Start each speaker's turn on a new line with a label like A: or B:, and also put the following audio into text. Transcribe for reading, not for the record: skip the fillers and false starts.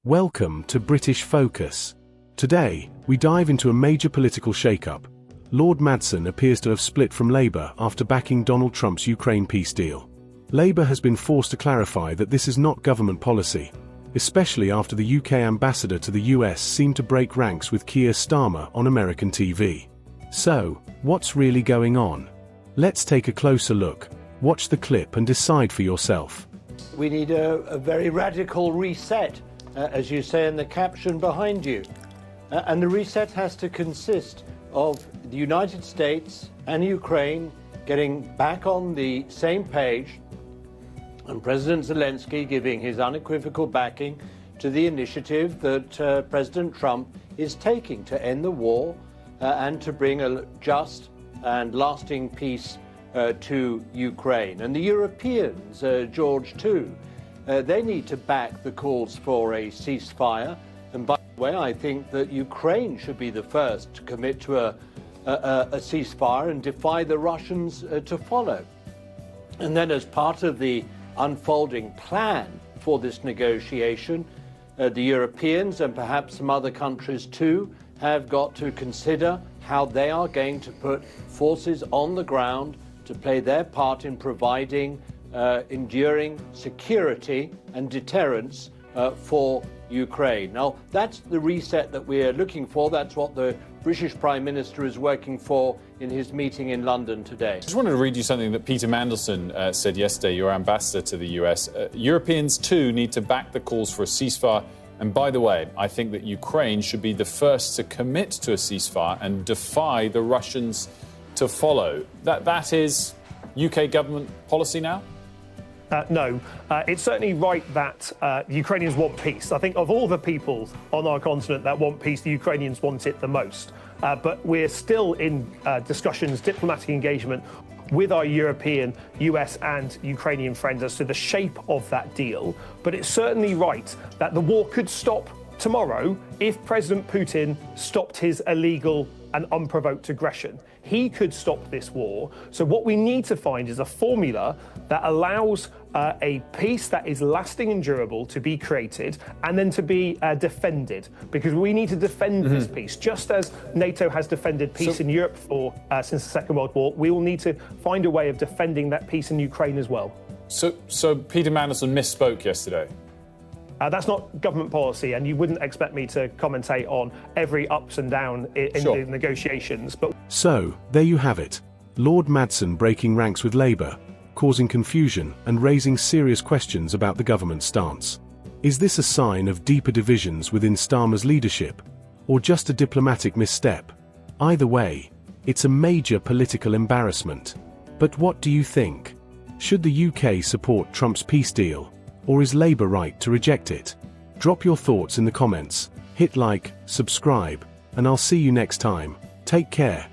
A: Welcome to British Focus. Today, we dive into a major political shake-up. Lord Mandelson appears to have split from Labour after backing Donald Trump's Ukraine peace deal. Labour has been forced to clarify that this is not government policy, especially after the UK ambassador to the US seemed to break ranks with Keir Starmer on American TV. So, what's really going on? Let's take a closer look. Watch the clip and decide for yourself.
B: We need a very radical reset, as you say in the caption behind you. And the reset has to consist of the United States and Ukraine getting back on the same page, and President Zelensky giving his unequivocal backing to the initiative that President Trump is taking to end the war and to bring a just and lasting peace to Ukraine. And the Europeans, George, too, they need to back the calls for a ceasefire. And by the way, I think that Ukraine should be the first to commit to a ceasefire and defy the Russians to follow. And then as part of the unfolding plan for this negotiation, the Europeans and perhaps some other countries too have got to consider how they are going to put forces on the ground to play their part in providing enduring security and deterrence for Ukraine. Now, that's the reset that we're looking for. That's what the British Prime Minister is working for in his meeting in London today.
C: I just wanted to read you something that Peter Mandelson said yesterday, your ambassador to the US. Europeans, too, need to back the calls for a ceasefire. And by the way, I think that Ukraine should be the first to commit to a ceasefire and defy the Russians to follow. That is UK government policy now?
D: No. It's certainly right that the Ukrainians want peace. I think of all the people on our continent that want peace, the Ukrainians want it the most. But we're still in discussions, diplomatic engagement with our European, US and Ukrainian friends as to the shape of that deal. But it's certainly right that the war could stop tomorrow if President Putin stopped his illegal and unprovoked aggression. He could stop this war. So what we need to find is a formula that allows a peace that is lasting and durable to be created and then to be defended, because we need to defend this peace. Just as NATO has defended peace in Europe since the Second World War, we will need to find a way of defending that peace in Ukraine as well.
C: So Peter Mandelson misspoke yesterday?
D: That's not government policy, and you wouldn't expect me to commentate on every ups and down in the negotiations. But
A: So, there you have it. Lord Mandelson breaking ranks with Labour, causing confusion and raising serious questions about the government's stance. Is this a sign of deeper divisions within Starmer's leadership, or just a diplomatic misstep? Either way, it's a major political embarrassment. But what do you think? Should the UK support Trump's peace deal, or is Labour right to reject it? Drop your thoughts in the comments, hit like, subscribe, and I'll see you next time. Take care.